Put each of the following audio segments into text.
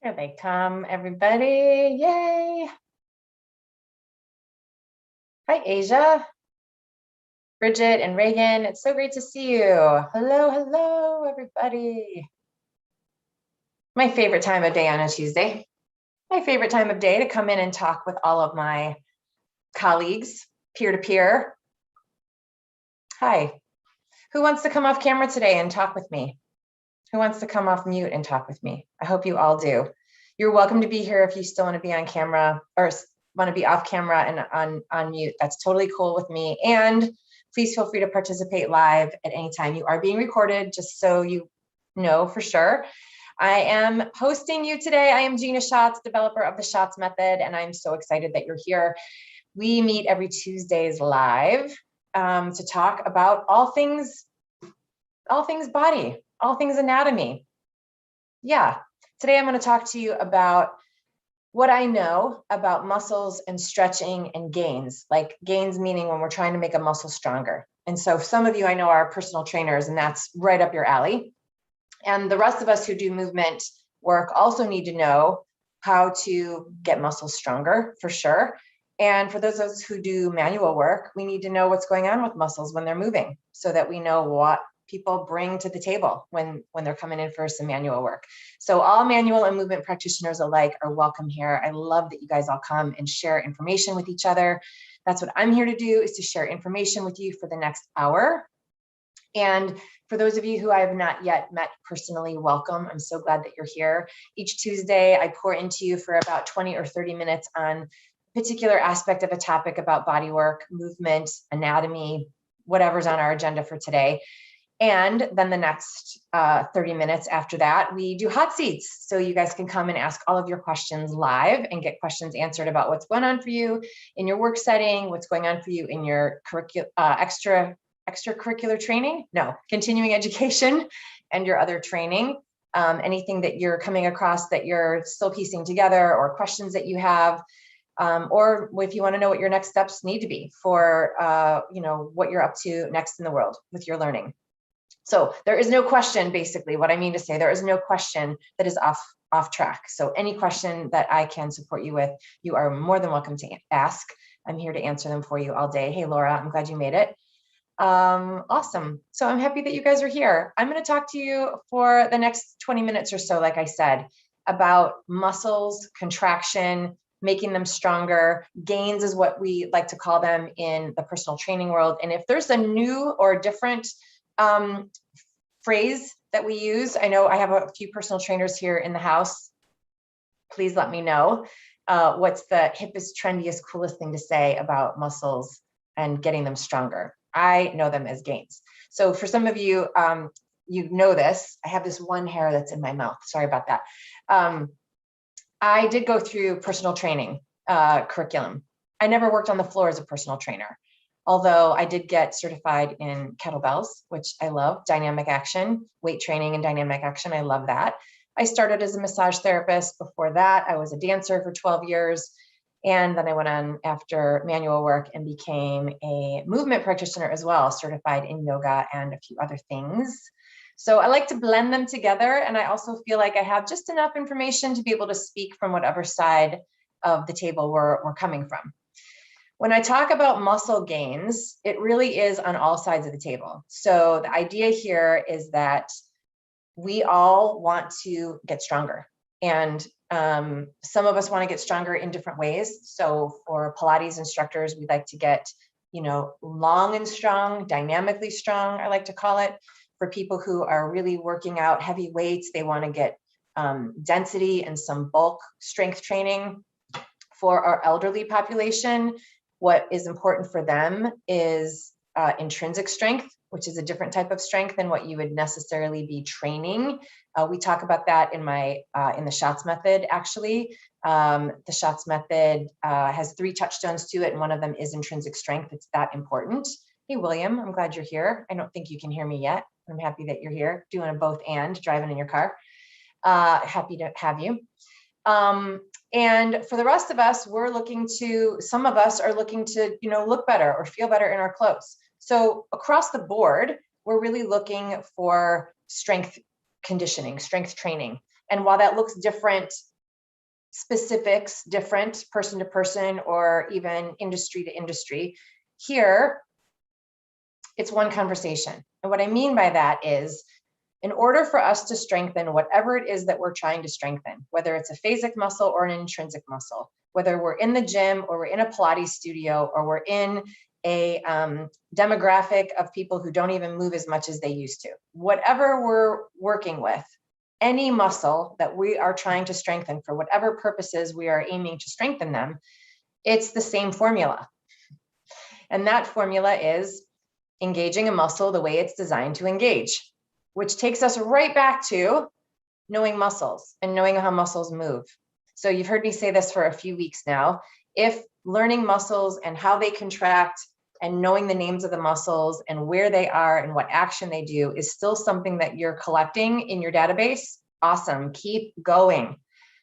Here they come, everybody. Yay. Hi, Asia, Bridget, and Reagan. It's so great to see you. Hello, everybody. My favorite time of day on a Tuesday. My favorite time of day to come in and talk with all of my colleagues, peer-to-peer. Hi. Who wants to come off camera today and talk with me? Who wants to come off mute and talk with me? I hope you all do. You're welcome to be here if you still want to be on camera or want to be off camera and on mute. That's totally cool with me. And please feel free to participate live at any time. You are being recorded, just so you know for sure. I am hosting you today. I am Gina Schatz, developer of the Schatz Method, and I'm so excited that you're here. We meet every Tuesdays live to talk about all things body, all things anatomy. Yeah, today I'm going to talk to you about what I know about muscles and stretching and gains, like gains meaning when we're trying to make a muscle stronger. And so some of you I know are personal trainers, and that's right up your alley. And the rest of us who do movement work also need to know how to get muscles stronger, for sure. And for those of us who do manual work, we need to know what's going on with muscles when they're moving, so that we know what people bring to the table when they're coming in for some manual work. So all manual and movement practitioners alike are welcome here. I love that you guys all come and share information with each other. That's what I'm here to do, is to share information with you for the next hour. And for those of you who I have not yet met personally, welcome. I'm so glad that you're here. Each Tuesday, I pour into you for about 20 or 30 minutes on a particular aspect of a topic about body work, movement, anatomy, whatever's on our agenda for today. And then the next 30 minutes after that, we do hot seats. So you guys can come and ask all of your questions live and get questions answered about what's going on for you in your work setting, what's going on for you in your extracurricular training, continuing education and your other training, anything that you're coming across that you're still piecing together, or questions that you have, or if you want to know what your next steps need to be for what you're up to next in the world with your learning. So there is no question, basically what I mean to say, there is no question that is off track. So any question that I can support you with, you are more than welcome to ask. I'm here to answer them for you all day. Hey, Laura, I'm glad you made it. Awesome. So I'm happy that you guys are here. I'm going to talk to you for the next 20 minutes or so, like I said, about muscles, contraction, making them stronger. Gains is what we like to call them in the personal training world. And if there's a new or different phrase that we use, I know I have a few personal trainers here in the house. Please let me know what's the hippest, trendiest, coolest thing to say about muscles and getting them stronger. I know them as gains. So for some of you, you know this. I have this one hair that's in my mouth. Sorry about that. I did go through personal training curriculum. I never worked on the floor as a personal trainer, although I did get certified in kettlebells, which I love, dynamic action, weight training and dynamic action. I love that. I started as a massage therapist. Before that, I was a dancer for 12 years. And then I went on after manual work and became a movement practitioner as well, certified in yoga and a few other things. So I like to blend them together. And I also feel like I have just enough information to be able to speak from whatever side of the table we're coming from. When I talk about muscle gains, it really is on all sides of the table. So the idea here is that we all want to get stronger. And some of us want to get stronger in different ways. So for Pilates instructors, we like to get, long and strong, dynamically strong, I like to call it. For people who are really working out heavy weights, they want to get density and some bulk strength training. For our elderly population, what is important for them is intrinsic strength, which is a different type of strength than what you would necessarily be training. We talk about that in the Schatz Method, actually. The Schatz Method has 3 touchstones to it, and one of them is intrinsic strength. It's that important. Hey, William, I'm glad you're here. I don't think you can hear me yet. I'm happy that you're here, doing a both and, driving in your car. Happy to have you. And for the rest of us, some of us are looking to, look better or feel better in our clothes. So across the board, we're really looking for strength conditioning, strength training. And while that looks different specifics different person to person or even industry to industry. Here, it's one conversation. And what I mean by that is, in order for us to strengthen whatever it is that we're trying to strengthen, whether it's a phasic muscle or an intrinsic muscle, whether we're in the gym or we're in a Pilates studio or we're in a demographic of people who don't even move as much as they used to, whatever we're working with, any muscle that we are trying to strengthen for whatever purposes we are aiming to strengthen them, it's the same formula. And that formula is engaging a muscle the way it's designed to engage, which takes us right back to knowing muscles and knowing how muscles move. So you've heard me say this for a few weeks now. If learning muscles and how they contract and knowing the names of the muscles and where they are and what action they do is still something that you're collecting in your database, awesome, keep going.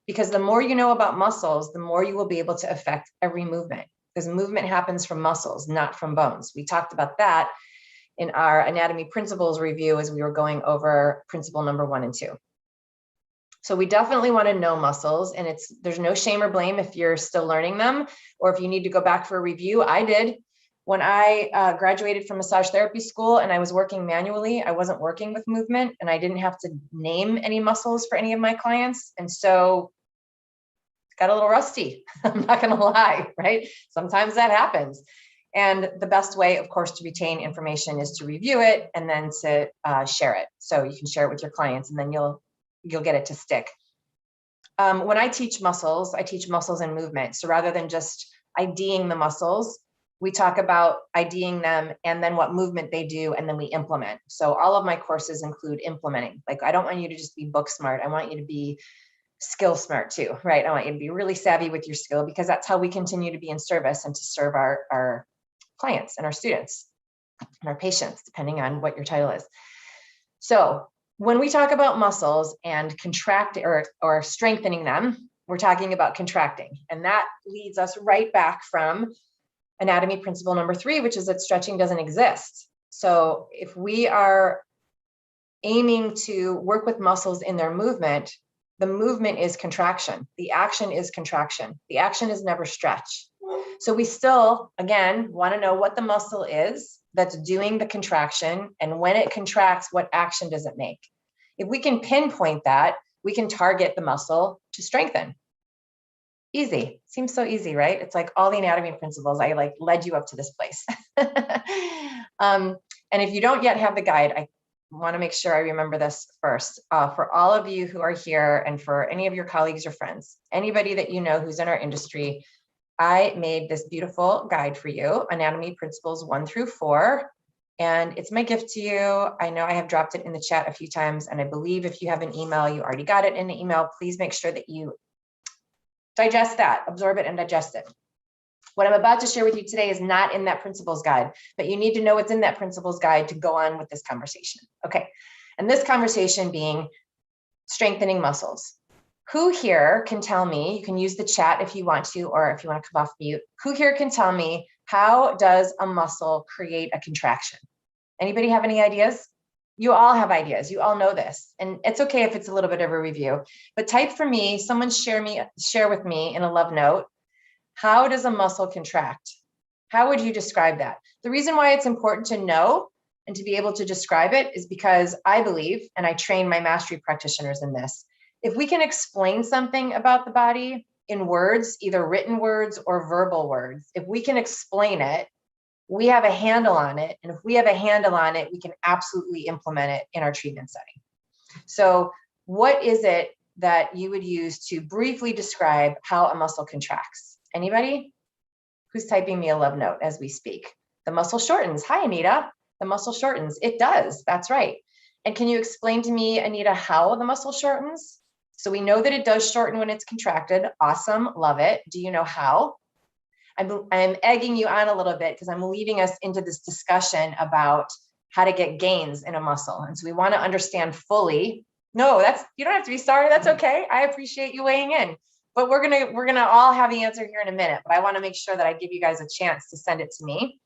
Because the more you know about muscles, the more you will be able to affect every movement, because movement happens from muscles, not from bones. We talked about that in our anatomy principles review as we were going over principle number 1 and 2. So we definitely want to know muscles, and there's no shame or blame if you're still learning them, or if you need to go back for a review. I did. When I graduated from massage therapy school and I was working manually, I wasn't working with movement and I didn't have to name any muscles for any of my clients. And so got a little rusty. I'm not going to lie, right? Sometimes that happens. And the best way, of course, to retain information is to review it and then to share it. So you can share it with your clients and then you'll get it to stick. When I teach muscles and movement. So rather than just IDing the muscles, we talk about IDing them and then what movement they do, and then we implement. So all of my courses include implementing. Like, I don't want you to just be book smart. I want you to be skill smart too, right? I want you to be really savvy with your skill, because that's how we continue to be in service and to serve our clients and our students and our patients, depending on what your title is. So when we talk about muscles and contract or strengthening them, we're talking about contracting. And that leads us right back from anatomy principle number 3, which is that stretching doesn't exist. So if we are aiming to work with muscles in their movement, the movement is contraction. The action is contraction. The action is never stretch. So we still, again, want to know what the muscle is that's doing the contraction, and when it contracts, what action does it make? If we can pinpoint that, we can target the muscle to strengthen. Easy. Seems so easy, right? It's like all the anatomy principles. I like led you up to this place. And if you don't yet have the guide, I want to make sure I remember this first. For all of you who are here, and for any of your colleagues or friends, anybody that you know who's in our industry, I made this beautiful guide for you, Anatomy Principles 1 through 4. And it's my gift to you. I know I have dropped it in the chat a few times, and I believe if you have an email, you already got it in the email. Please make sure that you digest that, absorb it and digest it. What I'm about to share with you today is not in that principles guide, but you need to know what's in that principles guide to go on with this conversation. Okay, and this conversation being strengthening muscles. Who here can tell me, you can use the chat if you want to, or if you want to come off mute, who here can tell me, how does a muscle create a contraction? Anybody have any ideas? You all have ideas. You all know this. And it's okay if it's a little bit of a review, but type for me, someone share with me in a love note, how does a muscle contract? How would you describe that? The reason why it's important to know and to be able to describe it is because I believe, and I train my mastery practitioners in this, if we can explain something about the body in words, either written words or verbal words, if we can explain it, we have a handle on it. And if we have a handle on it, we can absolutely implement it in our treatment setting. So what is it that you would use to briefly describe how a muscle contracts? Anybody? Who's typing me a love note as we speak? The muscle shortens. Hi, Anita. The muscle shortens. It does. That's right. And can you explain to me, Anita, how the muscle shortens? So we know that it does shorten when it's contracted. Awesome. Love it. Do you know how? I'm egging you on a little bit because I'm leading us into this discussion about how to get gains in a muscle. And so we want to understand fully. No, you don't have to be sorry. That's okay. I appreciate you weighing in. But we're gonna all have the answer here in a minute. But I want to make sure that I give you guys a chance to send it to me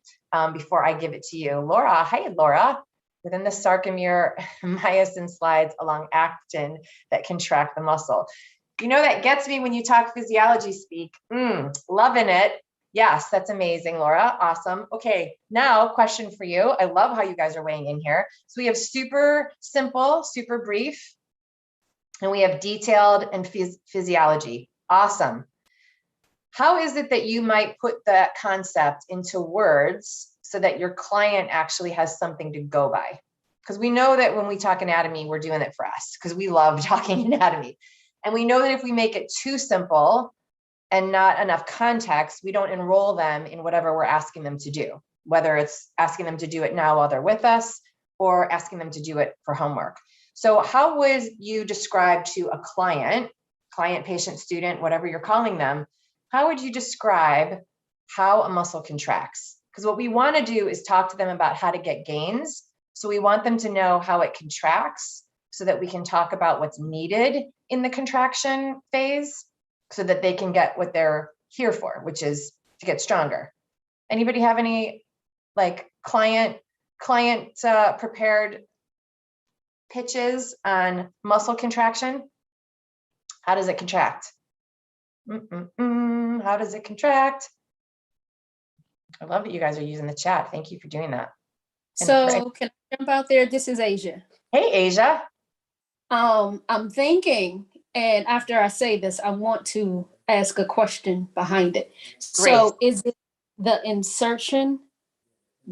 before I give it to you. Laura, hi, Laura. Within the sarcomere, myosin slides along actin that contract the muscle. You know, that gets me when you talk physiology speak. Loving it. Yes, that's amazing, Laura. Awesome. Okay, now question for you. I love how you guys are weighing in here. So we have super simple, super brief, and we have detailed and physiology. Awesome. How is it that you might put that concept into words so that your client actually has something to go by? Because we know that when we talk anatomy, we're doing it for us because we love talking anatomy. And we know that if we make it too simple and not enough context, we don't enroll them in whatever we're asking them to do, whether it's asking them to do it now while they're with us or asking them to do it for homework. So how would you describe to a client, patient, student, whatever you're calling them, how would you describe how a muscle contracts? Because what we want to do is talk to them about how to get gains. So we want them to know how it contracts so that we can talk about what's needed in the contraction phase so that they can get what they're here for, which is to get stronger. Anybody have any like client prepared pitches on muscle contraction? How does it contract? How does it contract? I love that you guys are using the chat. Thank you for doing that. So can I jump out there? This is Asia. Hey, Asia. I'm thinking, and after I say this, I want to ask a question behind it. Great. So is it the insertion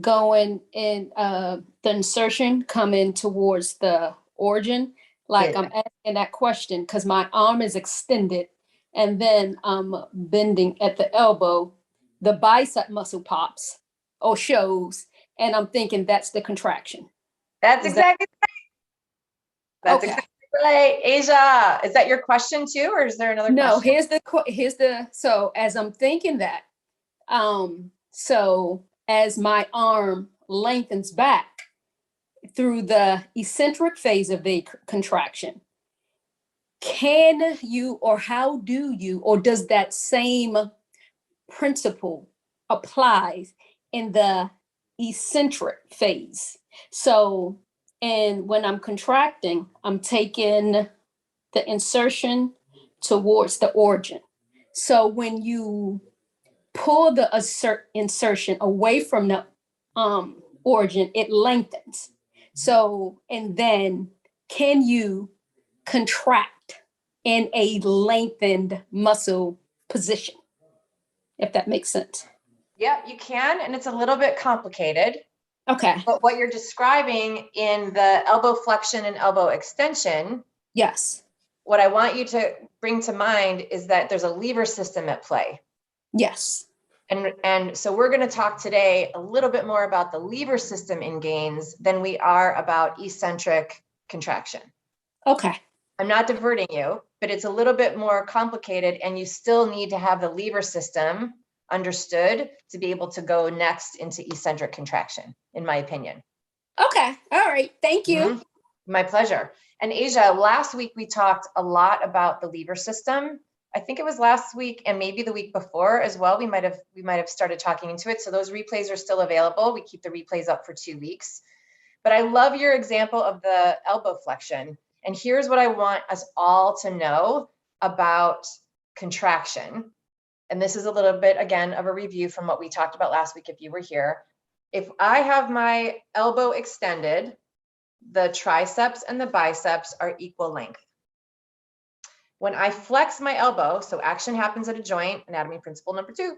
going in, the insertion coming towards the origin? Like I'm asking that question because my arm is extended and then I'm bending at the elbow, the bicep muscle pops or shows, and I'm thinking that's the contraction. That's exactly right. That's exactly right. Asia, is that your question too, or is there another question? No, here's the, so as I'm thinking that, so as my arm lengthens back through the eccentric phase of the contraction, can you, or how do you, or does that same principle apply in the eccentric phase? So, and when I'm contracting, I'm taking the insertion towards the origin. So when you pull the insertion away from the origin, it lengthens. So, and then can you contract in a lengthened muscle position, if that makes sense? Yep, you can, and it's a little bit complicated. Okay. But what you're describing in the elbow flexion and elbow extension, yes, what I want you to bring to mind is that there's a lever system at play. Yes. And so we're going to talk today a little bit more about the lever system in gains than we are about eccentric contraction. Okay. I'm not diverting you, but it's a little bit more complicated, and you still need to have the lever system understood to be able to go next into eccentric contraction, in my opinion. Okay. All right. Thank you. My pleasure. And Asia, last week we talked a lot about the lever system. I think it was last week and maybe the week before as well. We might have started talking into it. So those replays are still available. We keep the replays up for 2 weeks. But I love your example of the elbow flexion. And here's what I want us all to know about contraction. And this is a little bit, again, of a review from what we talked about last week if you were here. If I have my elbow extended, the triceps and the biceps are equal length. When I flex my elbow, so action happens at a joint, anatomy principle number 2.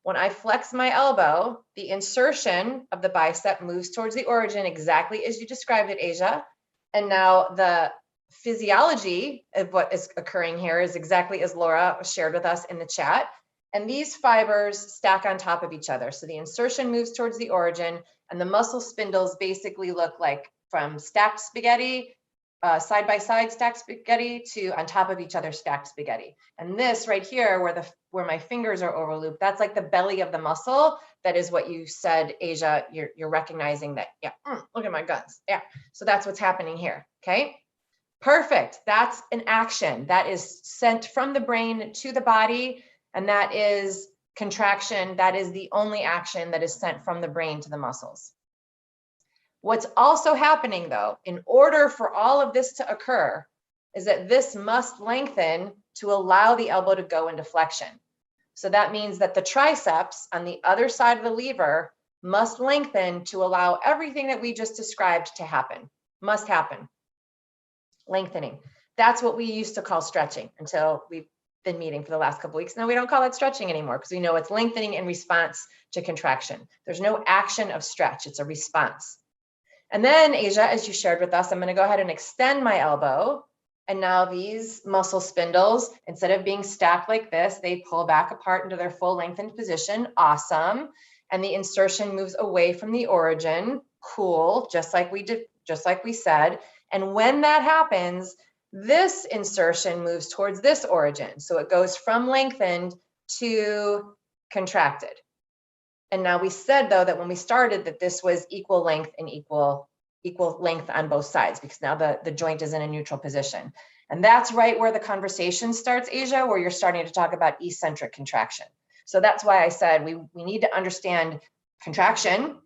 When I flex my elbow, the insertion of the bicep moves towards the origin exactly as you described it, Asia. And now the physiology of what is occurring here is exactly as Laura shared with us in the chat. And these fibers stack on top of each other. So the insertion moves towards the origin, and the muscle spindles basically look like from stacked spaghetti, side by side stacked spaghetti, to on top of each other stacked spaghetti. And this right here, where my fingers are overlooped, that's like the belly of the muscle. That is what you said, Asia. You're recognizing that. Yeah. Look at my guns. Yeah. So that's what's happening here. Okay. Perfect. That's an action that is sent from the brain to the body, and that is contraction. That is the only action that is sent from the brain to the muscles. What's also happening, though, in order for all of this to occur, is that this must lengthen to allow the elbow to go into flexion. So that means that the triceps on the other side of the lever must lengthen to allow everything that we just described to happen. Must happen. Lengthening. That's what we used to call stretching until we've been meeting for the last couple of weeks. Now we don't call it stretching anymore because we know it's lengthening in response to contraction. There's no action of stretch, it's a response. And then Asia, as you shared with us, I'm going to go ahead and extend my elbow. And now these muscle spindles, instead of being stacked like this, they pull back apart into their full lengthened position. Awesome. And the insertion moves away from the origin. Cool. Just like we said. And when that happens, this insertion moves towards this origin. So it goes from lengthened to contracted. And now we said, though, that when we started that this was equal length and equal length on both sides, because now the joint is in a neutral position. And that's right where the conversation starts, Asia, where you're starting to talk about eccentric contraction. So that's why I said we need to understand contraction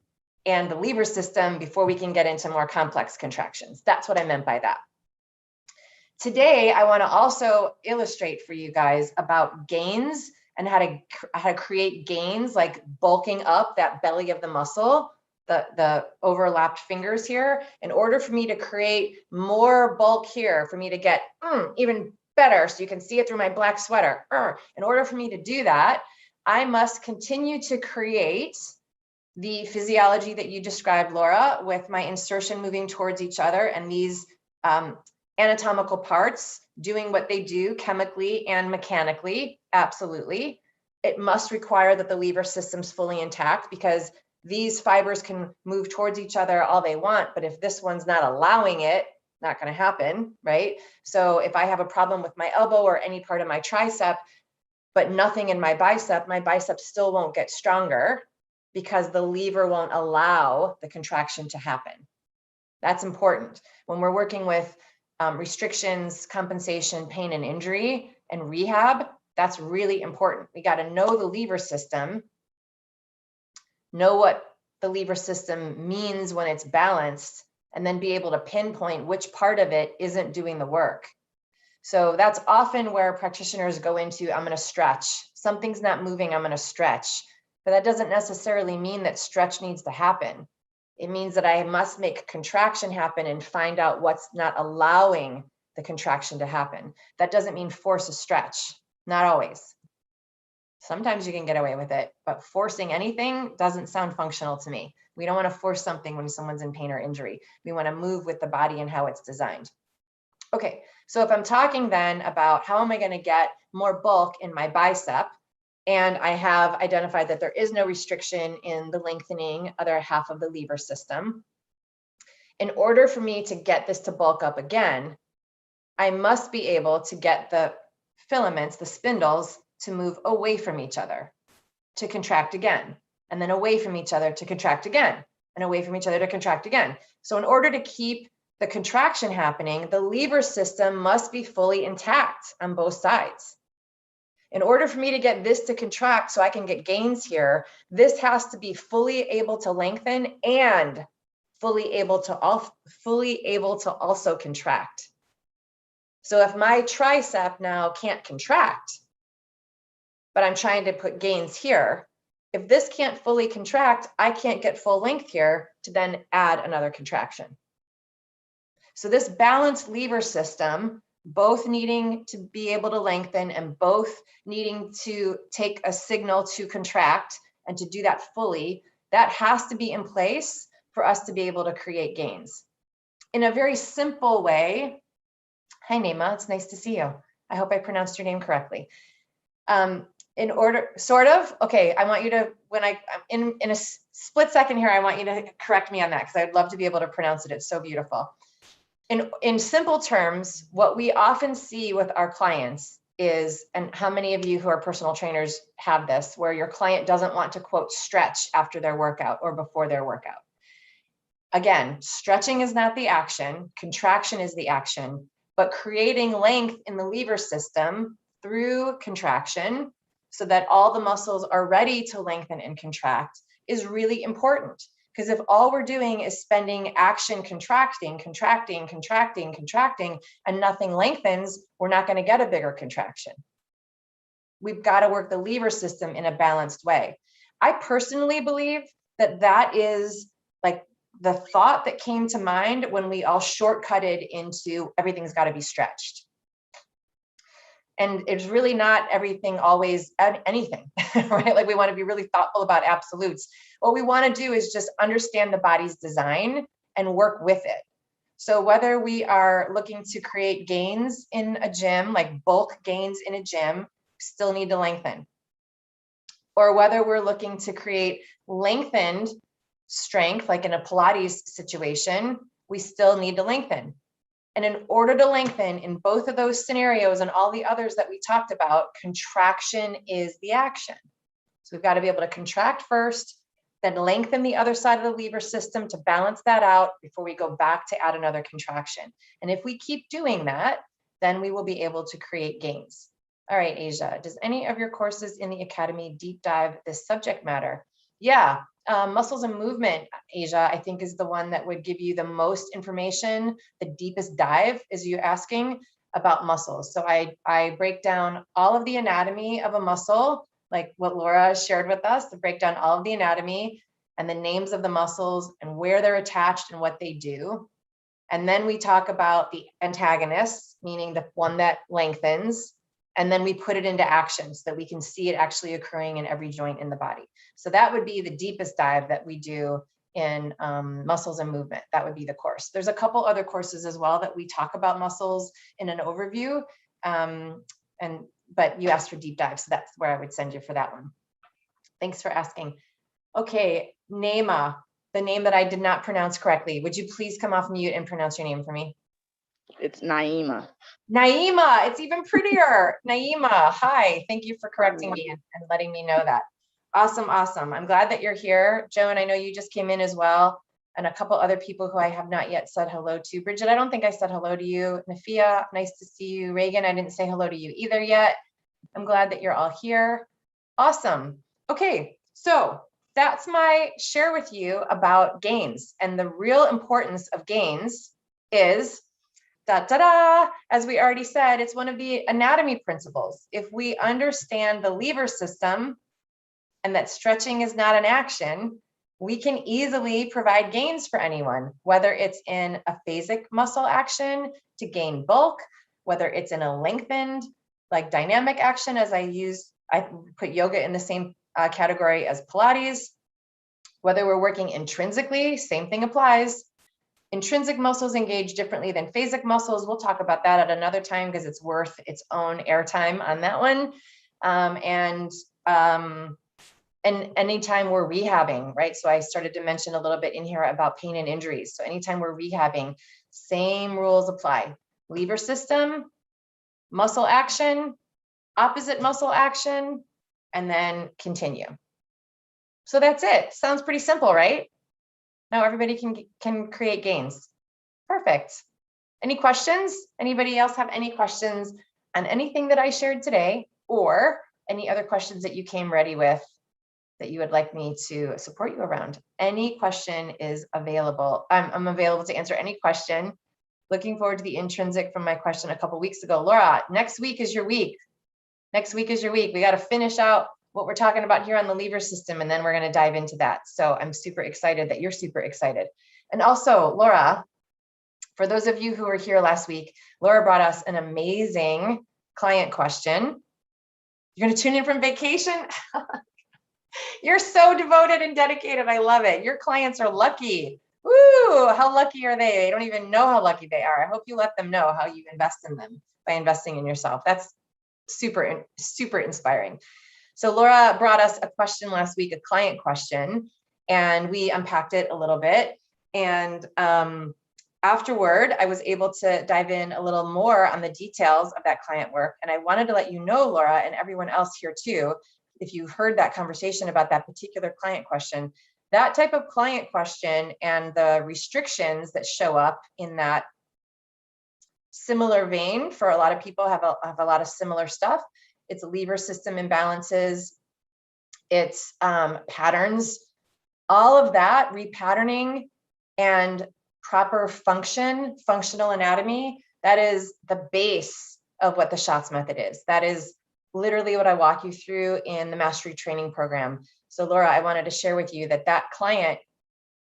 and the lever system before we can get into more complex contractions. That's what I meant by that. Today, I want to also illustrate for you guys about gains and how to create gains, like bulking up that belly of the muscle, the overlapped fingers here, in order for me to create more bulk here, for me to get even better, so you can see it through my black sweater. In order for me to do that, I must continue to create the physiology that you described, Laura, with my insertion moving towards each other and these anatomical parts doing what they do chemically and mechanically. Absolutely. It must require that the lever system's fully intact, because these fibers can move towards each other all they want, but if this one's not allowing it, not going to happen, right? So if I have a problem with my elbow or any part of my tricep, but nothing in my bicep still won't get stronger because the lever won't allow the contraction to happen. That's important. When we're working with restrictions, compensation, pain and injury, and rehab, that's really important. We got to know the lever system, know what the lever system means when it's balanced, and then be able to pinpoint which part of it isn't doing the work. So that's often where practitioners go into, I'm going to stretch. Something's not moving, I'm going to stretch. But that doesn't necessarily mean that stretch needs to happen. It means that I must make contraction happen and find out what's not allowing the contraction to happen. That doesn't mean force a stretch, not always. Sometimes you can get away with it, but forcing anything doesn't sound functional to me. We don't want to force something when someone's in pain or injury. We want to move with the body and how it's designed. Okay, so if I'm talking then about how am I going to get more bulk in my bicep, and I have identified that there is no restriction in the lengthening other half of the lever system, in order for me to get this to bulk up again, I must be able to get the filaments, the spindles, to move away from each other, to contract again, and then away from each other to contract again, and away from each other to contract again. So in order to keep the contraction happening, the lever system must be fully intact on both sides. In order for me to get this to contract so I can get gains here, this has to be fully able to lengthen and fully able to also contract. So if my tricep now can't contract, but I'm trying to put gains here, if this can't fully contract, I can't get full length here to then add another contraction. So this balanced lever system, both needing to be able to lengthen and both needing to take a signal to contract and to do that fully, that has to be in place for us to be able to create gains. In a very simple way, hi Naima, it's nice to see you. I hope I pronounced your name correctly. In order, sort of, okay, I want you to, when I'm in a split second here, I want you to correct me on that because I'd love to be able to pronounce it. It's so beautiful. In simple terms, what we often see with our clients is, and how many of you who are personal trainers have this, where your client doesn't want to, quote, stretch after their workout or before their workout. Again, stretching is not the action, contraction is the action, but creating length in the lever system through contraction so that all the muscles are ready to lengthen and contract is really important. Because if all we're doing is spending action contracting, and nothing lengthens, we're not going to get a bigger contraction. We've got to work the lever system in a balanced way. I personally believe that that is like the thought that came to mind when we all shortcutted into everything's got to be stretched. And it's really not everything always anything, right? Like we want to be really thoughtful about absolutes. What we want to do is just understand the body's design and work with it. So whether we are looking to create gains in a gym, like bulk gains in a gym, still need to lengthen. Or whether we're looking to create lengthened strength, like in a Pilates situation, we still need to lengthen. And in order to lengthen in both of those scenarios and all the others that we talked about, contraction is the action. So we've got to be able to contract first, then lengthen the other side of the lever system to balance that out before we go back to add another contraction. And if we keep doing that, then we will be able to create gains. All right, Asia, does any of your courses in the Academy deep dive this subject matter? Yeah, muscles and movement, Asia, I think is the one that would give you the most information. The deepest dive is you asking about muscles. So I break down all of the anatomy of a muscle, like what Laura shared with us, to break down all of the anatomy and the names of the muscles and where they're attached and what they do. And then we talk about the antagonists, meaning the one that lengthens. And then we put it into action so that we can see it actually occurring in every joint in the body. So that would be the deepest dive that we do in muscles and movement. That would be the course. There's a couple other courses as well that we talk about muscles in an overview. But you asked for deep dive, so that's where I would send you for that one. Thanks for asking. Okay, Naima, the name that I did not pronounce correctly. Would you please come off mute and pronounce your name for me? It's Naima. Naima, it's even prettier. Naima, hi. Thank you for correcting me and letting me know that. Awesome, awesome. I'm glad that you're here. Joan, I know you just came in as well, and a couple other people who I have not yet said hello to. Bridget, I don't think I said hello to you. Nafia, nice to see you. Reagan, I didn't say hello to you either yet. I'm glad that you're all here. Awesome. Okay, so that's my share with you about gains. And the real importance of gains is as we already said, it's one of the anatomy principles. If we understand the lever system and that stretching is not an action, we can easily provide gains for anyone, whether it's in a phasic muscle action to gain bulk, whether it's in a lengthened, like dynamic action, as I put yoga in the same category as Pilates, whether we're working intrinsically, same thing applies. Intrinsic muscles engage differently than phasic muscles. We'll talk about that at another time because it's worth its own airtime on that one. And anytime we're rehabbing, right? So I started to mention a little bit in here about pain and injuries. So anytime we're rehabbing, same rules apply. Lever system, muscle action, opposite muscle action, and then continue. So that's it. Sounds pretty simple, right? Now everybody can create gains. Perfect. Any questions? Anybody else have any questions on anything that I shared today, or any other questions that you came ready with that you would like me to support you around? Any question is available. I'm available to answer any question. Looking forward to the intrinsic from my question a couple weeks ago. Laura, next week is your week. Next week is your week. We got to finish out what we're talking about here on the lever system, and then we're going to dive into that. So I'm super excited that you're super excited. And also, Laura, for those of you who were here last week, Laura brought us an amazing client question. You're going to tune in from vacation? You're so devoted and dedicated. I love it. Your clients are lucky. Woo, how lucky are they? They don't even know how lucky they are. I hope you let them know how you invest in them by investing in yourself. That's super, super inspiring. So Laura brought us a question last week, a client question, and we unpacked it a little bit. And afterward, I was able to dive in a little more on the details of that client work. And I wanted to let you know, Laura, and everyone else here too, if you heard that conversation about that particular client question, that type of client question and the restrictions that show up in that similar vein for a lot of people have a lot of similar stuff. It's lever system imbalances, it's patterns All of that repatterning and proper functional anatomy, that is the base of what the Schatz Method is. That is literally what I walk you through in the mastery training program. So Laura, I wanted to share with you that client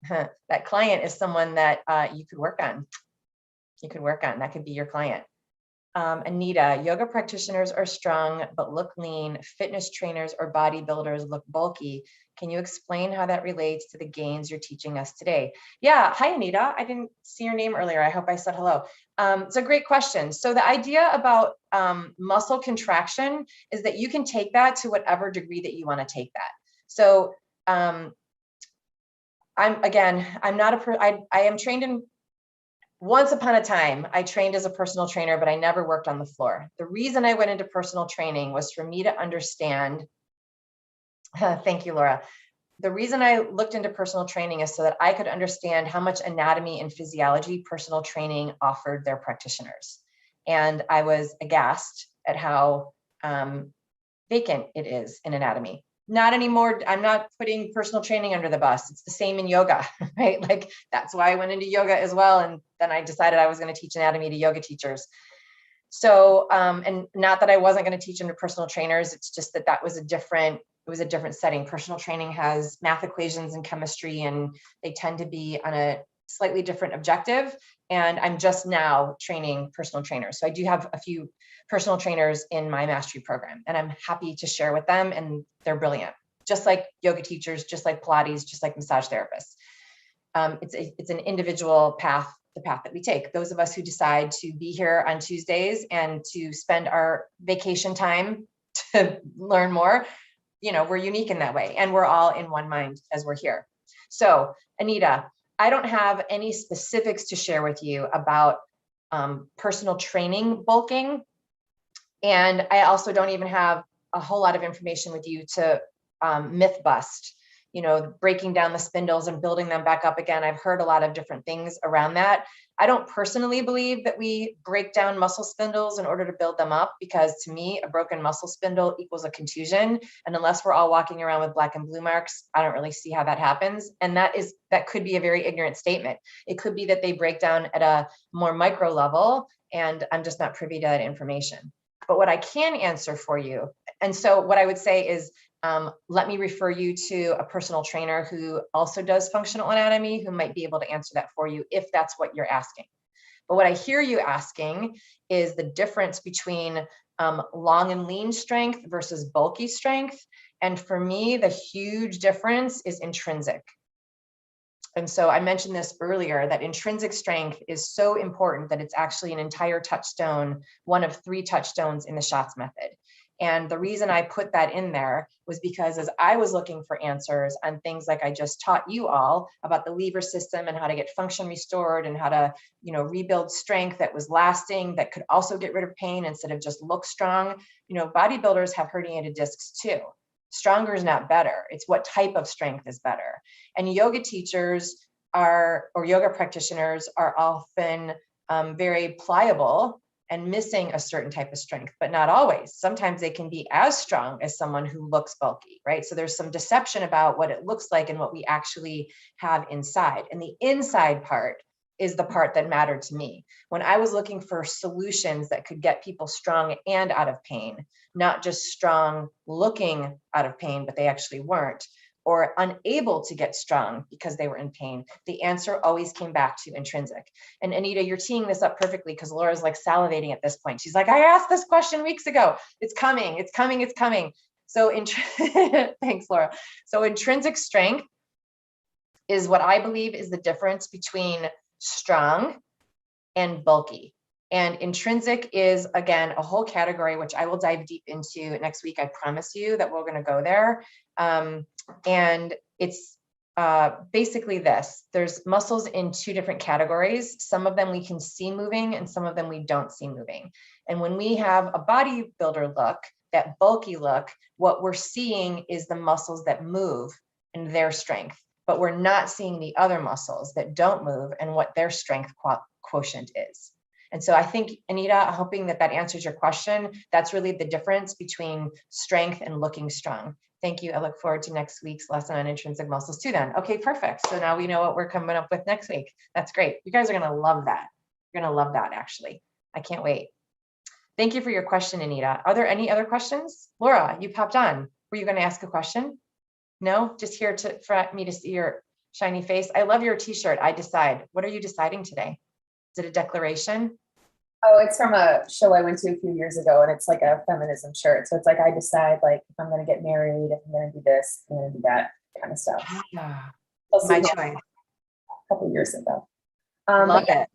is someone that you could work on. That could be your client. Anita, yoga practitioners are strong but look lean. Fitness trainers or bodybuilders look bulky. Can you explain how that relates to the gains you're teaching us today? Yeah, hi Anita. I didn't see your name earlier. I hope I said hello. It's a great question. So the idea about muscle contraction is that you can take that to whatever degree that you want to take that. So I am trained in. Once upon a time, I trained as a personal trainer, but I never worked on the floor. The reason I went into personal training was for me to understand, thank you, Laura. The reason I looked into personal training is so that I could understand how much anatomy and physiology personal training offered their practitioners. And I was aghast at how vacant it is in anatomy. Not anymore. I'm not putting personal training under the bus. It's the same in yoga, right? Like that's why I went into yoga as well. And then I decided I was going to teach anatomy to yoga teachers. So, and not that I wasn't going to teach them to personal trainers. It's just that was a different setting. Personal training has math equations and chemistry, and they tend to be on a slightly different objective. And I'm just now training personal trainers. So I do have a few personal trainers in my mastery program, and I'm happy to share with them, and they're brilliant, just like yoga teachers, just like Pilates, just like massage therapists. It's an individual path, the path that we take. Those of us who decide to be here on Tuesdays and to spend our vacation time to learn more, we're unique in that way, and we're all in one mind as we're here. So Anita, I don't have any specifics to share with you about personal training bulking. And I also don't even have a whole lot of information with you to myth bust, breaking down the spindles and building them back up again. I've heard a lot of different things around that. I don't personally believe that we break down muscle spindles in order to build them up, because to me, a broken muscle spindle equals a contusion. And unless we're all walking around with black and blue marks, I don't really see how that happens. And that could be a very ignorant statement. It could be that they break down at a more micro level, and I'm just not privy to that information. But what I can answer for you, and so what I would say is, let me refer you to a personal trainer who also does functional anatomy, who might be able to answer that for you if that's what you're asking. But what I hear you asking is the difference between long and lean strength versus bulky strength. And for me, the huge difference is intrinsic. And so I mentioned this earlier, that intrinsic strength is so important that it's actually an entire touchstone, one of 3 touchstones in the Schatz Method. And the reason I put that in there was because as I was looking for answers on things like I just taught you all about the lever system and how to get function restored and how to, rebuild strength that was lasting, that could also get rid of pain instead of just look strong. Bodybuilders have herniated discs too. Stronger is not better. It's what type of strength is better. And yoga teachers or yoga practitioners are often very pliable and missing a certain type of strength, but not always. Sometimes they can be as strong as someone who looks bulky, right? So there's some deception about what it looks like and what we actually have inside. And the inside part is the part that mattered to me. When I was looking for solutions that could get people strong and out of pain, not just strong looking out of pain, but they actually weren't, or unable to get strong because they were in pain, the answer always came back to intrinsic. And Anita, you're teeing this up perfectly, because Laura's like salivating at this point. She's like, I asked this question weeks ago. It's coming, it's coming, it's coming. So thanks, Laura. So intrinsic strength is what I believe is the difference between strong and bulky. And intrinsic is, again, a whole category, which I will dive deep into next week. I promise you that we're going to go there. And it's basically this. There's muscles in 2 different categories. Some of them we can see moving and some of them we don't see moving. And when we have a bodybuilder look, that bulky look, what we're seeing is the muscles that move and their strength, but we're not seeing the other muscles that don't move and what their strength quotient is. And so I think, Anita, hoping that answers your question, that's really the difference between strength and looking strong. Thank you. I look forward to next week's lesson on intrinsic muscles too then. Okay, perfect. So now we know what we're coming up with next week. That's great. You guys are going to love that. You're going to love that, actually. I can't wait. Thank you for your question, Anita. Are there any other questions? Laura, you popped on. Were you going to ask a question? No, just here for me to see your shiny face. I love your t-shirt. I decide. What are you deciding today? Is it a declaration? Oh, it's from a show I went to a few years ago, and it's like a feminism shirt. So it's like I decide, like, if I'm going to get married, if I'm going to do this, if I'm going to do that kind of stuff. Yeah, Also, my a choice. couple years ago. Love But yeah, it.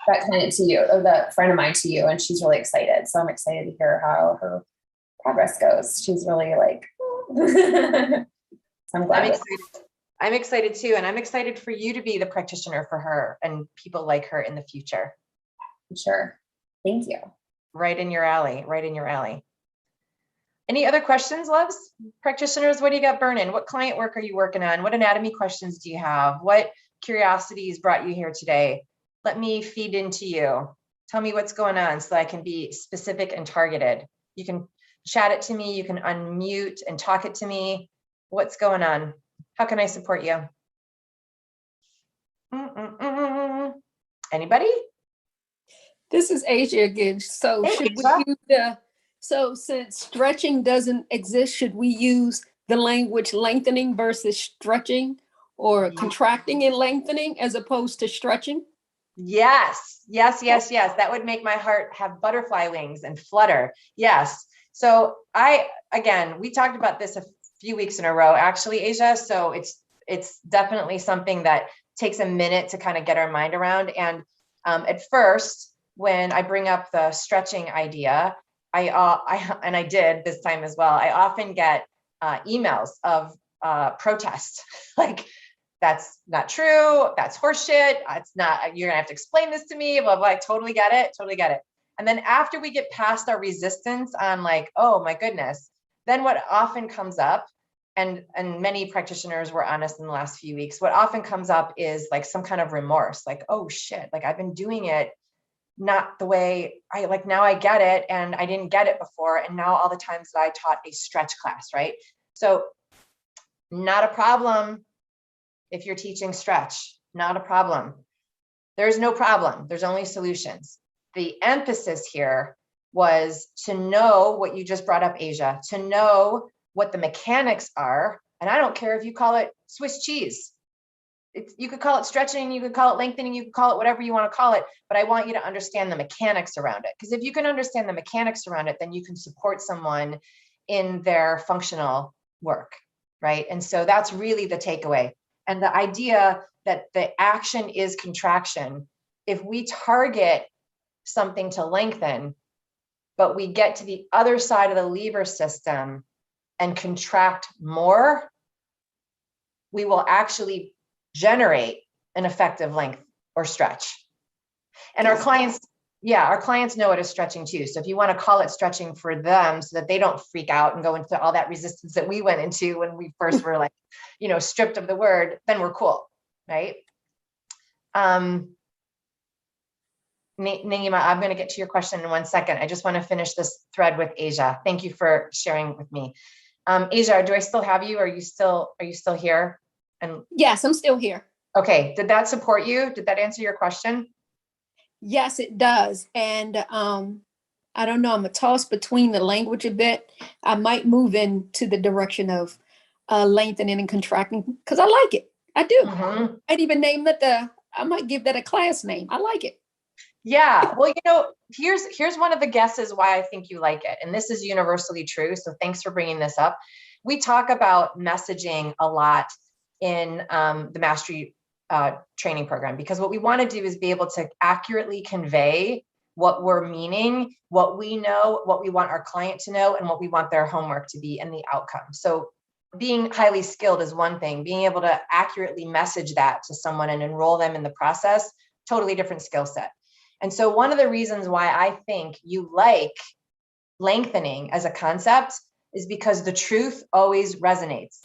that client to you, or that friend of mine to you, and she's really excited. So I'm excited to hear how her progress goes. She's really like, so I'm glad. I'm excited too. And I'm excited for you to be the practitioner for her and people like her in the future. Sure. Thank you. Right in your alley, right in your alley. Any other questions, loves? Practitioners, what do you got burning? What client work are you working on? What anatomy questions do you have? What curiosities brought you here today? Let me feed into you. Tell me what's going on so that I can be specific and targeted. You can chat it to me. You can unmute and talk it to me. What's going on? How can I support you? Anybody? This is Asia again. So Hey, should Asia. we use so since stretching doesn't exist, should we use the language lengthening versus stretching, or contracting and lengthening as opposed to stretching? Yes, yes, yes, yes. That would make my heart have butterfly wings and flutter. Yes. So again, we talked about this a few weeks in a row, actually, Asia. So it's definitely something that takes a minute to kind of get our mind around. And at first, when I bring up the stretching idea, I did this time as well, I often get emails of protest, like, that's not true, that's horseshit, it's not, you're gonna have to explain this to me, blah, blah. I totally get it, totally get it. And then after we get past our resistance on like, oh my goodness, then what often comes up, and many practitioners were honest in the last few weeks, what often comes up is like some kind of remorse, like, oh shit, like I've been doing it not the way I like, now I get it, and I didn't get it before, and now all the times that I taught a stretch class, right? So not a problem if you're teaching stretch, not a problem. There's no problem, there's only solutions. The emphasis here was to know what you just brought up, Asia, to know what the mechanics are. And I don't care if you call it Swiss cheese. You could call it stretching, you could call it lengthening, you could call it whatever you want to call it, but I want you to understand the mechanics around it. Because if you can understand the mechanics around it, then you can support someone in their functional work, right? And so that's really the takeaway. And the idea that the action is contraction, if we target something to lengthen, but we get to the other side of the lever system and contract more, we will actually generate an effective length or stretch. And our clients know it as stretching too. So if you want to call it stretching for them so that they don't freak out and go into all that resistance that we went into when we first were like, stripped of the word, then we're cool, right? Naima, I'm going to get to your question in 1 second. I just want to finish this thread with Asia. Thank you for sharing with me. Asia, do I still have you? Are you still here? And Yes, I'm still here. okay, did that support you? Did that answer your question? Yes, it does. And I don't know, I'm a toss between the language a bit. I might move into the direction of lengthening and contracting because I like it. I do. Mm-hmm. I'd even name it I might give that a class name. I like it. Yeah, well, here's one of the guesses why I think you like it. And this is universally true. So thanks for bringing this up. We talk about messaging a lot in the mastery training program, because what we want to do is be able to accurately convey what we're meaning, what we know, what we want our client to know, and what we want their homework to be and the outcome. So being highly skilled is one thing, being able to accurately message that to someone and enroll them in the process, totally different skill set. And so one of the reasons why I think you like lengthening as a concept is because the truth always resonates.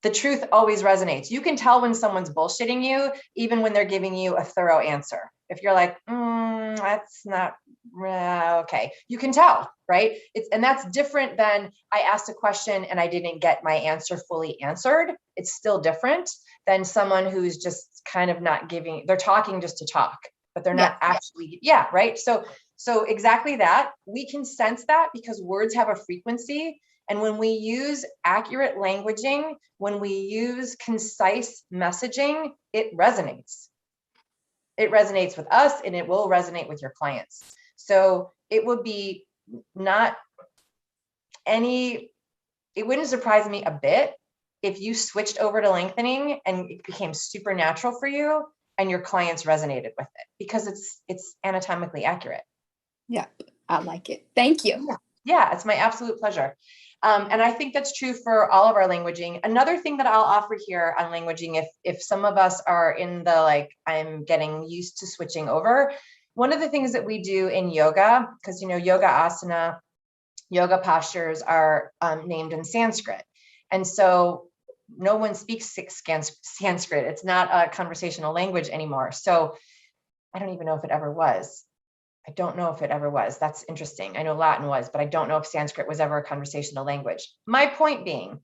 The truth always resonates. You can tell when someone's bullshitting you, even when they're giving you a thorough answer. If you're like, that's not okay, you can tell, right? And that's different than I asked a question and I didn't get my answer fully answered. It's still different than someone who's just kind of not giving, they're talking just to talk, but they're not actually, right? So exactly that. We can sense that because words have a frequency. And when we use accurate languaging, when we use concise messaging, it resonates. It resonates with us and it will resonate with your clients. So it would be it wouldn't surprise me a bit if you switched over to lengthening and it became super natural for you and your clients resonated with it because it's anatomically accurate. Yeah, I like it. Thank you. Yeah, it's my absolute pleasure. And I think that's true for all of our languaging. Another thing that I'll offer here on languaging, if some of us are in the, like, I'm getting used to switching over, one of the things that we do in yoga, because, yoga asana, yoga postures are named in Sanskrit. And so no one speaks Sanskrit. It's not a conversational language anymore. So I don't even know if it ever was. I don't know if it ever was. That's interesting. I know Latin was, but I don't know if Sanskrit was ever a conversational language. My point being,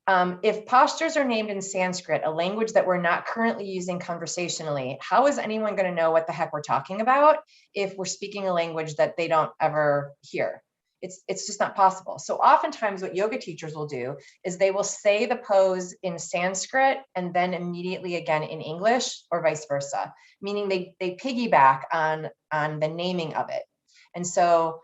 if postures are named in Sanskrit, a language that we're not currently using conversationally, how is anyone going to know what the heck we're talking about if we're speaking a language that they don't ever hear? It's just not possible. So oftentimes what yoga teachers will do is they will say the pose in Sanskrit and then immediately again in English or vice versa, meaning they piggyback on the naming of it. And so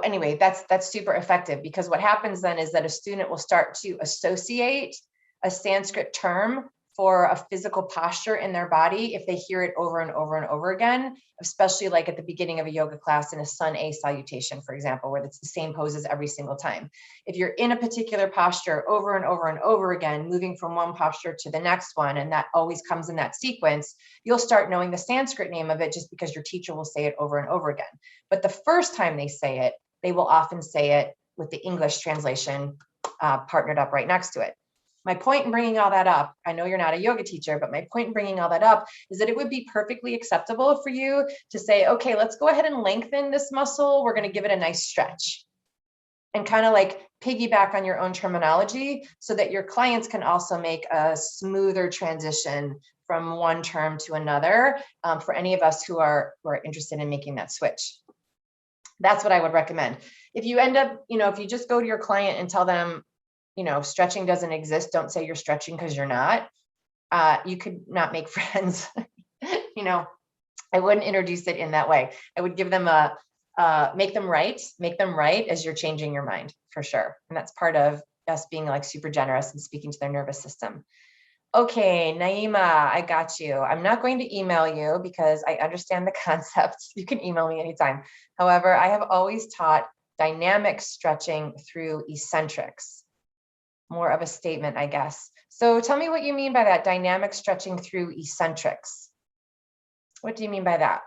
anyway, that's super effective because what happens then is that a student will start to associate a Sanskrit term for a physical posture in their body if they hear it over and over and over again, especially like at the beginning of a yoga class in a sun A salutation, for example, where it's the same poses every single time. If you're in a particular posture over and over and over again, moving from one posture to the next one, and that always comes in that sequence, you'll start knowing the Sanskrit name of it just because your teacher will say it over and over again. But the first time they say it, they will often say it with the English translation partnered up right next to it. My point in bringing all that up, I know you're not a yoga teacher, but my point in bringing all that up is that it would be perfectly acceptable for you to say, okay, let's go ahead and lengthen this muscle. We're going to give it a nice stretch and kind of like piggyback on your own terminology so that your clients can also make a smoother transition from one term to another for any of us who are interested in making that switch. That's what I would recommend. If you end up, if you just go to your client and tell them, stretching doesn't exist, don't say you're stretching because you're not. You could not make friends. I wouldn't introduce it in that way. I would give them make them right as you're changing your mind for sure. And that's part of us being like super generous and speaking to their nervous system. Okay, Naima, I got you. I'm not going to email you because I understand the concept. You can email me anytime. However, I have always taught dynamic stretching through eccentrics. More of a statement, I guess. So tell me what you mean by that, dynamic stretching through eccentrics. What do you mean by that?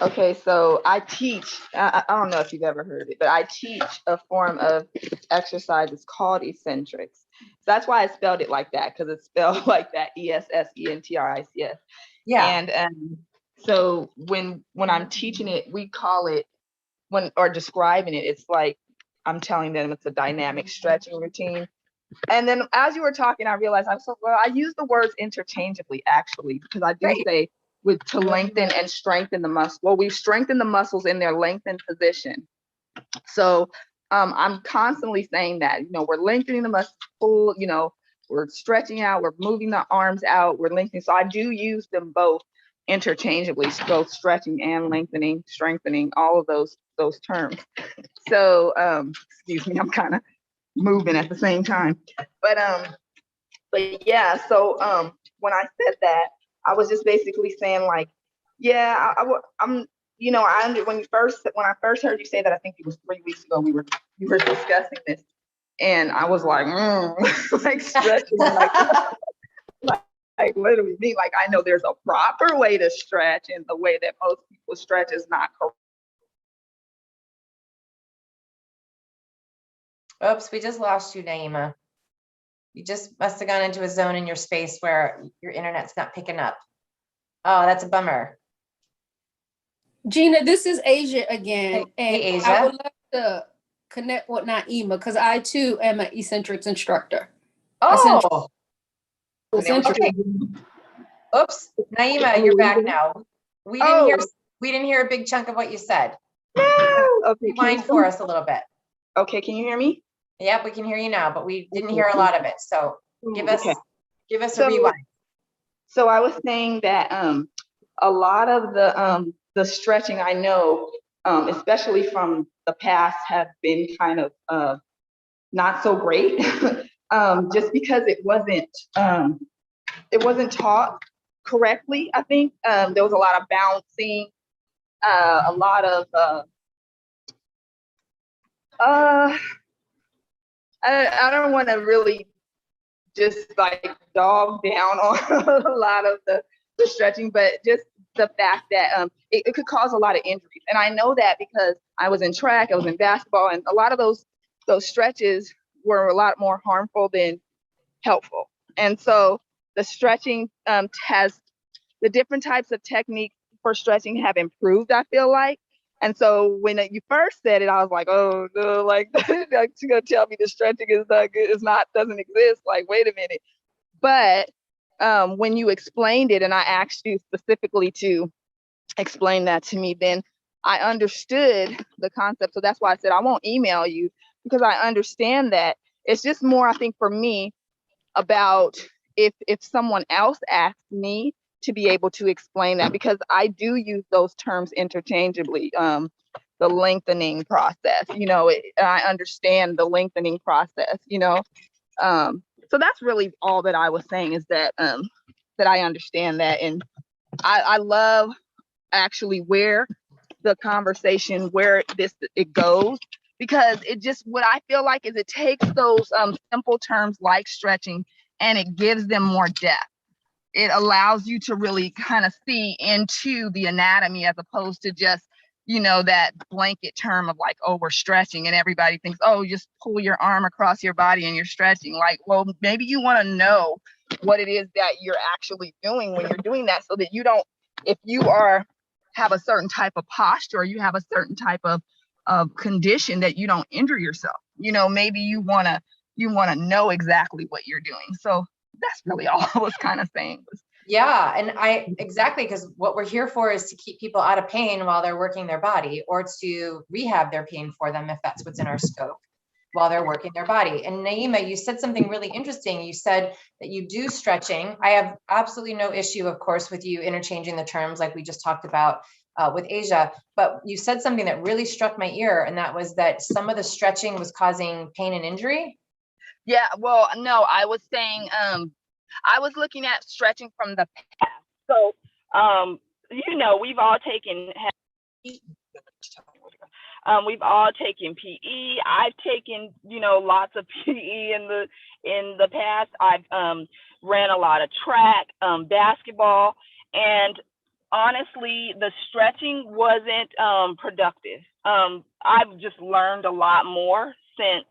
Okay, so I teach, I don't know if you've ever heard it, but I teach a form of exercise. It's called eccentrics. So that's why I spelled it like that, because it's spelled like that, ESSENTRICS. Yeah. And so when I'm teaching it, we call it, or describing it, it's like I'm telling them it's a dynamic stretching routine. And then as you were talking, I realized I use the words interchangeably, actually, because I do say to lengthen and strengthen the muscle. Well, we've strengthened the muscles in their lengthened position. So I'm constantly saying that, we're lengthening the muscle, we're stretching out, we're moving the arms out, we're lengthening. So I do use them both interchangeably, both stretching and lengthening, strengthening, all of those terms. So excuse me, I'm kind of moving at the same time, but yeah, so when I said that, I was just basically saying, like, yeah, I'm when I first heard you say that, I think it was 3 weeks ago, you were discussing this, and I was like, like stretching, like what do we mean? Like, I know there's a proper way to stretch, and the way that most people stretch is not correct. Oops, we just lost you, Naima. You just must have gone into a zone in your space where your internet's not picking up. Oh, that's a bummer. Gina, this is Asia again. Hey, And Asia. I would love to connect with Naima because I too am an eccentrics instructor. Oh, Eccentric. okay. Oops, Naima, you're back now. We didn't hear a big chunk of what you said. No. Okay. Rewind for us a little bit. Okay. Can you hear me? Yep, we can hear you now, but we didn't hear a lot of it. So give us a rewind. So I was saying that a lot of the stretching I know, especially from the past, have been kind of not so great, just because it wasn't taught correctly. I think there was a lot of bouncing, a lot of I don't want to really just like dog down on a lot of the stretching, but just the fact that it could cause a lot of injuries. And I know that because I was in track, I was in basketball, and a lot of those stretches were a lot more harmful than helpful. And so the stretching has the different types of techniques for stretching have improved, I feel like. And so when you first said it, I was like, oh no, like you're gonna tell me the stretching is not good, doesn't exist. Like, wait a minute. But when you explained it and I asked you specifically to explain that to me, then I understood the concept. So that's why I said I won't email you, because I understand that. It's just more, I think, for me about if someone else asked me to be able to explain that, because I do use those terms interchangeably. The lengthening process, I understand the lengthening process, so that's really all that I was saying, is that that I understand that. And I love actually where the conversation, where it goes, because it just, what I feel like is it takes those simple terms like stretching and it gives them more depth. It allows you to really kind of see into the anatomy, as opposed to just, that blanket term of like, oh, we're stretching, and everybody thinks, oh, just pull your arm across your body and you're stretching. Like, well, maybe you want to know what it is that you're actually doing when you're doing that, so that you don't, if you have a certain type of posture, or you have a certain type of condition, that you don't injure yourself. Maybe you want to know exactly what you're doing. So that's really all I was kind of saying. Yeah, and exactly, because what we're here for is to keep people out of pain while they're working their body, or to rehab their pain for them if that's what's in our scope while they're working their body. And Naima, you said something really interesting. You said that you do stretching. I have absolutely no issue, of course, with you interchanging the terms like we just talked about with Asia, but you said something that really struck my ear, and that was that some of the stretching was causing pain and injury. Yeah, well, no, I was saying, I was looking at stretching from the past. So, we've all taken, we've all taken PE. I've taken, lots of PE in the past. I've ran a lot of track, basketball, and honestly, the stretching wasn't productive. I've just learned a lot more since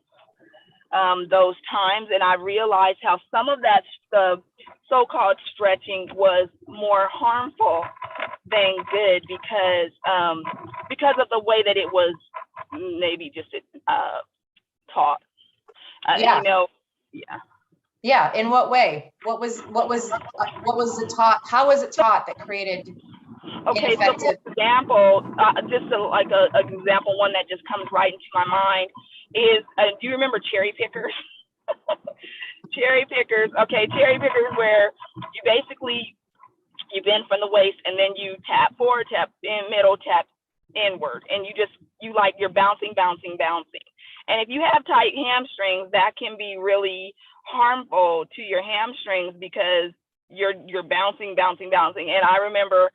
those times, and I realized how some of that the so-called stretching was more harmful than good, because of the way that it was maybe just taught. Yeah. Yeah. In what way? What was it taught? How was it taught that created Okay, so for example, just like an example, one that just comes right into my mind is, do you remember cherry pickers? Cherry pickers, where you bend from the waist, and then you tap forward, tap in middle, tap inward, and you're bouncing. And if you have tight hamstrings, that can be really harmful to your hamstrings, because you're bouncing. And I remember,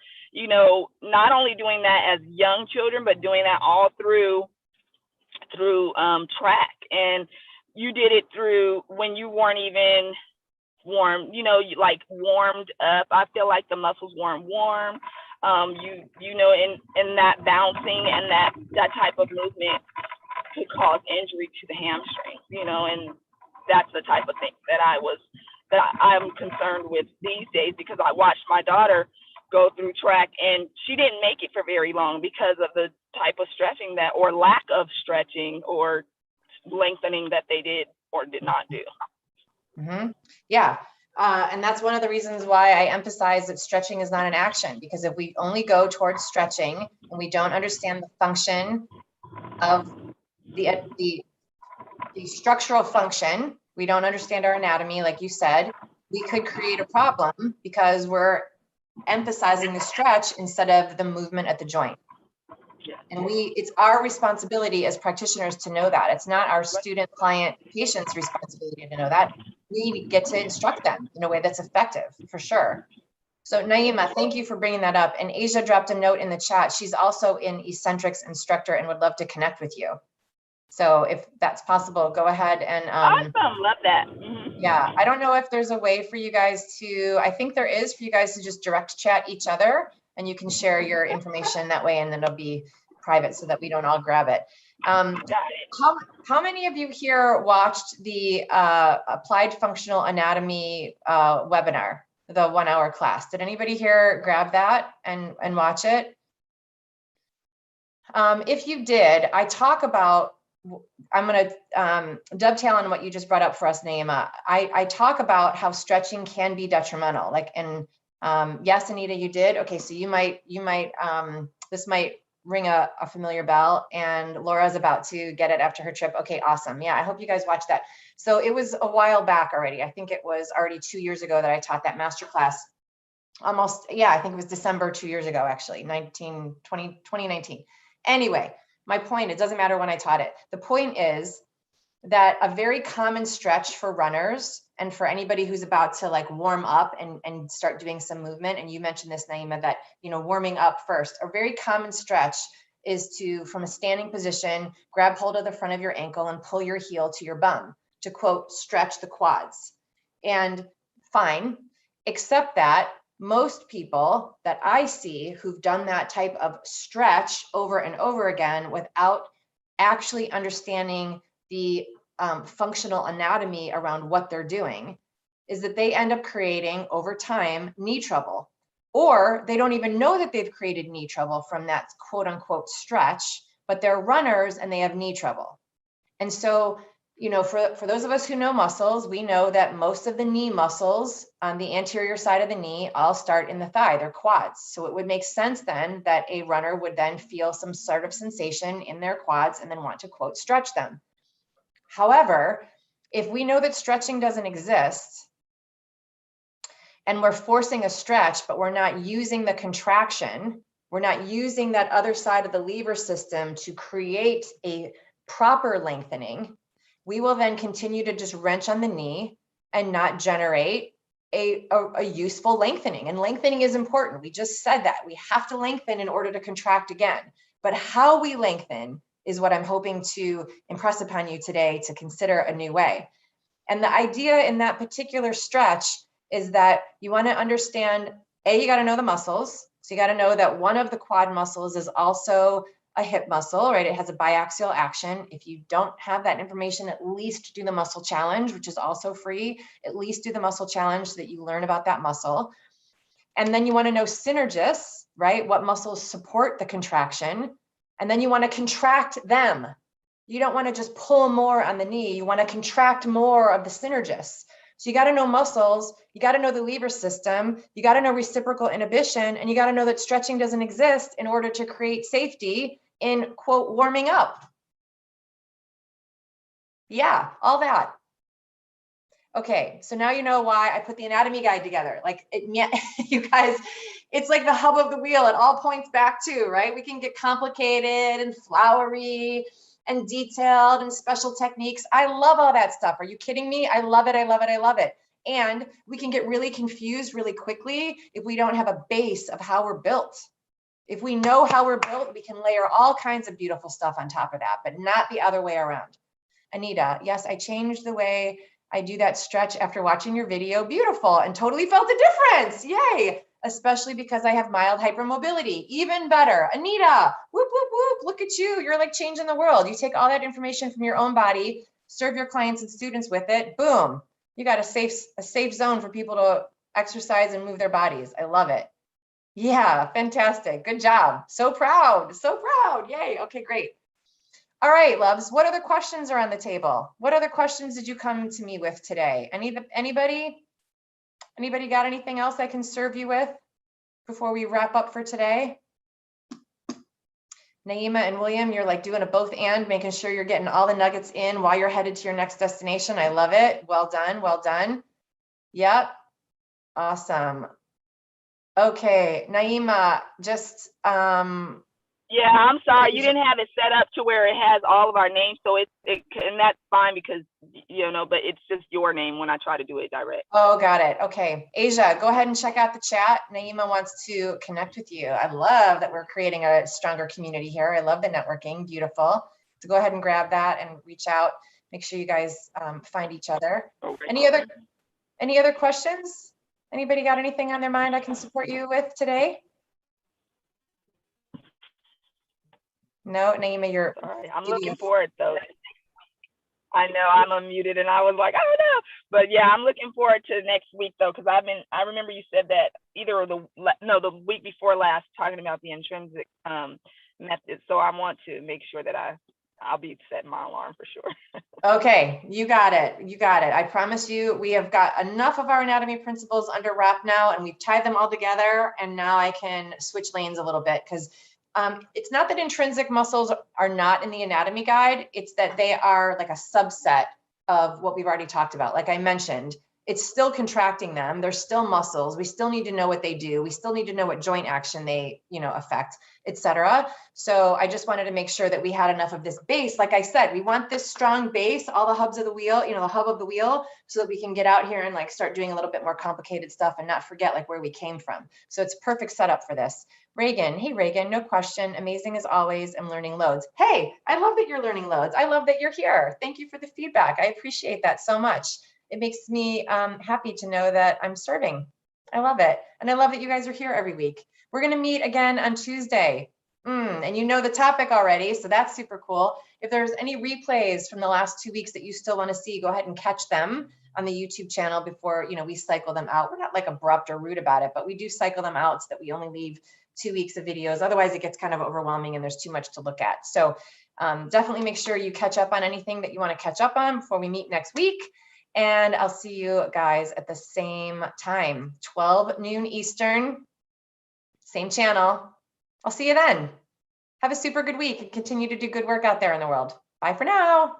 not only doing that as young children, but doing that all through track. And you did it through when you weren't even warm, warmed up. I feel like the muscles weren't warm. In that bouncing and that type of movement could cause injury to the hamstring, and that's the type of thing that I'm concerned with these days, because I watched my daughter go through track and she didn't make it for very long because of the type of stretching that, or lack of stretching or lengthening that they did or did not do. Yeah. And that's one of the reasons why I emphasize that stretching is not an action, because if we only go towards stretching and we don't understand the function of the structural function, we don't understand our anatomy, like you said, we could create a problem because we're emphasizing the stretch instead of the movement at the joint. And it's our responsibility as practitioners to know that. It's not our student, client, patient's responsibility to know that. We get to instruct them in a way that's effective, for sure. So Naima, thank you for bringing that up. And Asia dropped a note in the chat. She's also an Eccentrics instructor and would love to connect with you. So if that's possible, go ahead and awesome, love that. Yeah, I don't know if there's a way for you guys to, I think there is, for you guys to just direct chat each other, and you can share your information that way, and then it'll be private so that we don't all grab it. How many of you here watched the Applied Functional Anatomy webinar, the 1 hour class? Did anybody here grab that and watch it? If you did, I talk about, I'm going to dovetail on what you just brought up for us, Naima. I talk about how stretching can be detrimental. Like, and yes, Anita, you did. Okay, so you might, this might ring a familiar bell, and Laura's about to get it after her trip. Okay, awesome. Yeah, I hope you guys watched that. So it was a while back already. I think it was already 2 years ago that I taught that masterclass. Almost, yeah, I think it was December 2 years ago, actually, 2019. Anyway, my point, it doesn't matter when I taught it. The point is that a very common stretch for runners and for anybody who's about to like warm up and start doing some movement, and you mentioned this, Naima, that, you know, warming up first, a very common stretch is to, from a standing position, grab hold of the front of your ankle and pull your heel to your bum to, quote, stretch the quads. And fine, except that most people that I see who've done that type of stretch over and over again without actually understanding the functional anatomy around what they're doing is that they end up creating over time knee trouble, or they don't even know that they've created knee trouble from that quote unquote stretch, but they're runners and they have knee trouble. And so, you know, for those of us who know muscles, we know that most of the knee muscles on the anterior side of the knee all start in the thigh, they're quads. So it would make sense then that a runner would then feel some sort of sensation in their quads and then want to, quote, stretch them. However, if we know that stretching doesn't exist and we're forcing a stretch, but we're not using the contraction, we're not using that other side of the lever system to create a proper lengthening, we will then continue to just wrench on the knee and not generate a useful lengthening. And lengthening is important. We just said that. We have to lengthen in order to contract again. But how we lengthen is what I'm hoping to impress upon you today to consider a new way. And the idea in that particular stretch is that you want to understand, you got to know the muscles. So you got to know that one of the quad muscles is also a hip muscle, right? It has a biaxial action. If you don't have that information, at least do the muscle challenge, which is also free. At least do the muscle challenge so that you learn about that muscle. And then you want to know synergists, right? What muscles support the contraction? And then you want to contract them. You don't want to just pull more on the knee. You want to contract more of the synergists. So you got to know muscles, you got to know the lever system, you got to know reciprocal inhibition, and you got to know that stretching doesn't exist in order to create safety in, quote, warming up. Yeah, all that. Okay, so now you know why I put the anatomy guide together. Like, you guys, it's like the hub of the wheel. It all points back to, right? We can get complicated and flowery and detailed and special techniques. I love all that stuff. Are you kidding me? I love it. I love it. I love it. And we can get really confused really quickly if we don't have a base of how we're built. If we know how we're built, we can layer all kinds of beautiful stuff on top of that, but not the other way around. Anita, yes, I changed the way I do that stretch after watching your video. Beautiful, and totally felt the difference. Yay. Especially because I have mild hypermobility. Even better. Anita, whoop, whoop, whoop. Look at you. You're like changing the world. You take all that information from your own body, serve your clients and students with it, boom, you got a safe zone for people to exercise and move their bodies. I love it. Yeah, fantastic. Good job. So proud. So proud. Yay. Okay, great. All right, loves. What other questions are on the table? What other questions did you come to me with today? Anybody got anything else I can serve you with before we wrap up for today? Naima and William, you're like doing a both and, making sure you're getting all the nuggets in while you're headed to your next destination. I love it. Well done. Well done. Yep. Awesome. Okay, Naima, just Yeah, I'm sorry. You didn't have it set up to where it has all of our names. So and that's fine because, but it's just your name when I try to do it direct. Oh, got it. Okay. Asia, go ahead and check out the chat. Naima wants to connect with you. I love that we're creating a stronger community here. I love the networking. Beautiful. So go ahead and grab that and reach out. Make sure you guys find each other. Any other questions? Anybody got anything on their mind I can support you with today? No, Naima, you're. Sorry, I'm looking forward though. I know I'm unmuted and I was like, I don't know. But yeah, I'm looking forward to next week though, because I remember you said that the week before last talking about the intrinsic method. So I want to make sure that I'll be setting my alarm for sure. Okay, you got it. You got it. I promise you, we have got enough of our anatomy principles under wrap now, and we've tied them all together. And now I can switch lanes a little bit because it's not that intrinsic muscles are not in the anatomy guide. It's that they are like a subset of what we've already talked about. Like I mentioned, it's still contracting them. They're still muscles. We still need to know what they do. We still need to know what joint action they, affect, etc. So I just wanted to make sure that we had enough of this base. Like I said, we want this strong base, all the hubs of the wheel, the hub of the wheel, so that we can get out here and like start doing a little bit more complicated stuff and not forget like where we came from. So it's perfect setup for this. Reagan, hey Reagan, no question. Amazing as always. I'm learning loads. Hey, I love that you're learning loads. I love that you're here. Thank you for the feedback. I appreciate that so much. It makes me happy to know that I'm serving. I love it. And I love that you guys are here every week. We're going to meet again on Tuesday. And you know the topic already, so that's super cool. If there's any replays from the last 2 weeks that you still want to see, go ahead and catch them on the YouTube channel before we cycle them out. We're not like abrupt or rude about it, but we do cycle them out so that we only leave 2 weeks of videos. Otherwise, it gets kind of overwhelming and there's too much to look at. So definitely make sure you catch up on anything that you want to catch up on before we meet next week. And I'll see you guys at the same time, 12 noon Eastern, same channel. I'll see you then. Have a super good week and continue to do good work out there in the world. Bye for now.